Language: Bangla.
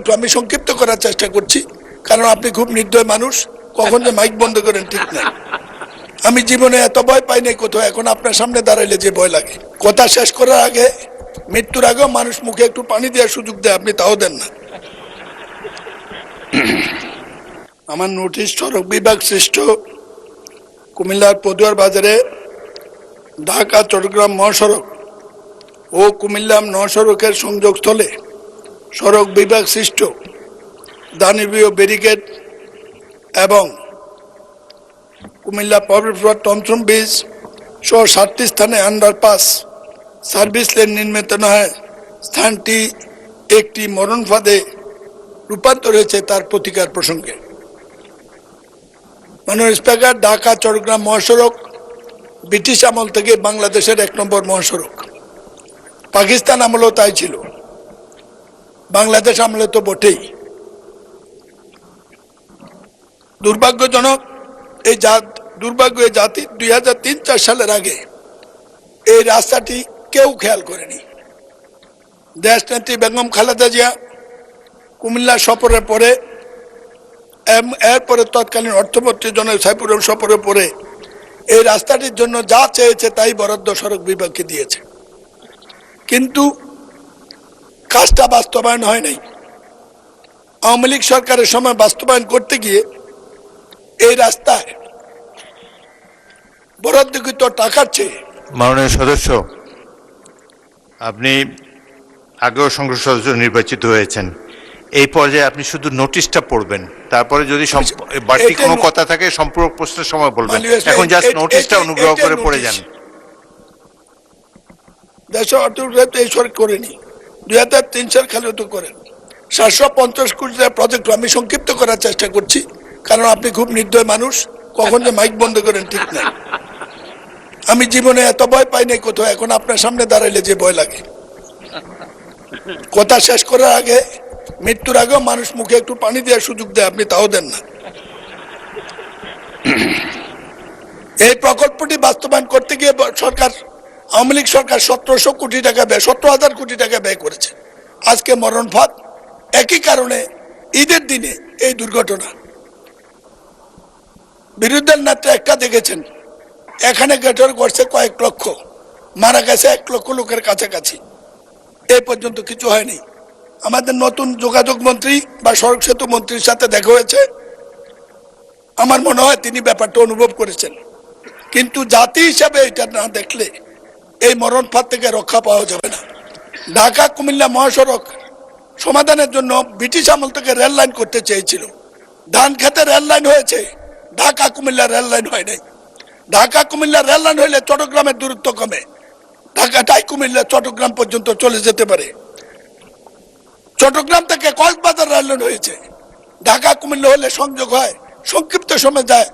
একটু আমি সংক্ষিপ্ত করার চেষ্টা করছি, কারণ আপনি খুব নির্দয় মানুষ, কখন যে মাইক বন্ধ করেন ঠিক নাই। আমি জীবনে এত ভয় পাই নাই কোথাও, এখন আপনার সামনে দাঁড়াইলে যে ভয় লাগে। কথা শেষ করার আগে, মৃত্যুর আগেও মানুষ মুখে একটু পানি দেওয়ার সুযোগ দেয়, আপনি তাও দেন না। আমার নোটিশ সড়ক বিভাগ সৃষ্ট কুমিল্লার পদুয়ার বাজারে ঢাকা চট্টগ্রাম মহাসড়ক ও কুমিল্লা মহাসড়কের সংযোগস্থলে সড়ক বিভাগ সৃষ্ট দানবীয় ব্যারিকেড এবং কুমিল্লা পাবলিক টমথম ব্রিজ সহ 7টি স্থানে আন্ডারপাস সার্ভিস লেন নির্মিত না হয় স্থানটি একটি মরণ ফাঁদে রূপান্তর হয়েছে, তার প্রতিকার প্রসঙ্গে। মাননীয় স্পিকার, ঢাকা চট্টগ্রাম মহাসড়ক ব্রিটিশ আমল থেকে বাংলাদেশের 1 নম্বর মহাসড়ক। পাকিস্তান আমলেও তাই ছিল, বাংলাদেশ আমলে তো বটেই। দুর্ভাগ্যজনক এই জাতি 2003-04 সালের আগে এই রাস্তাটি কেউ খেয়াল করেনি। দেশনেত্রী বেগম খালেদা জিয়া কুমিল্লা সফরের পরে, এরপরে তৎকালীন অর্থমন্ত্রী জনাব সাইফুর রহমান সফরের পরে এই রাস্তাটির জন্য যা চেয়েছে তাই বরাদ্দ সড়ক বিভাগকে দিয়েছে, কিন্তু কাজটা বাস্তবায়ন হয় নাই। আওয়ামী লীগ সরকারের সময় বাস্তবায়ন করতে গিয়ে এই রাস্তায় বরাদ্দকৃত টাকার চেয়ে। মাননীয় সদস্য, আপনি আগেও সংসদ সদস্য নির্বাচিত হয়েছেন, এই পর্যায়ে আপনি শুধু নোটিশটা পড়বেন, তারপরে যদি বাড়তি কোনো কথা থাকে সম্পূরক প্রশ্নের সময় বলবেন। এখন জাস্ট নোটিশটা অনুগ্রহ করে পড়ে যান। দেশের অর্থনীতি এই সরকার করেনি, 2003 সাল খালি তো করেন। 750 কোটি টাকার প্রজেক্ট আমি সংক্ষিপ্ত করার চেষ্টা করছি, কারণ আপনি খুব নির্দয় মানুষ, কখন যে মাইক বন্ধ করেন ঠিক নাই। আমি জীবনে এত ভয় পাই নাই কোথাও, এখন আপনার সামনে দাঁড়াইলে যে ভয় লাগে। কথা শেষ করার আগে, মৃত্যুর আগেও মানুষ মুখে একটু পানি দেওয়ার সুযোগ দেয়, আপনি তাও দেন না। এই প্রকল্পটি বাস্তবায়ন করতে গিয়ে সরকার, আওয়ামী লীগ সরকার 1700 কোটি টাকা ব্যয়, 17,000 কোটি টাকা ব্যয় করেছে। আজকে মরণ ফাঁদ, একই কারণে ঈদের দিনে এই দুর্ঘটনা। বিরোধী নেতা একটা দেখেছেন, এখানে গেটর করছে কয়েক লক্ষ, মারা গেছে 1 লক্ষ লোকের কাছাকাছি, এই পর্যন্ত কিছু হয়নি। আমাদের নতুন যোগাযোগ মন্ত্রী বা সড়ক সেতু মন্ত্রীর সাথে দেখা হয়েছে, আমার মনে হয় তিনি ব্যাপারটা অনুভব করেছেন, কিন্তু জাতি হিসাবে এটা না দেখলে এই মরণ ফাঁদ থেকে রক্ষা পাওয়া যাবে না। ঢাকা কুমিল্লা মহাসড়ক সমাধানের জন্য ব্রিটিশ আমল থেকে রেল লাইন করতে চেয়েছিল। ধান খেতে রেল লাইন হয়েছে, ঢাকা কুমিল্লা রেল লাইন হয় নাই। ঢাকা কুমিল্লা রেল লাইন হইলে চট্টগ্রামের দূরত্ব কমে, ঢাকাটাই কুমিল্লা চট্টগ্রাম পর্যন্ত চলে যেতে পারে। চট্টগ্রাম থেকে কক্সবাজার রেল লাইন হয়েছে, ঢাকা কুমিল্লা হলে সংযোগ হয়, সংক্ষিপ্ত সময় যায়।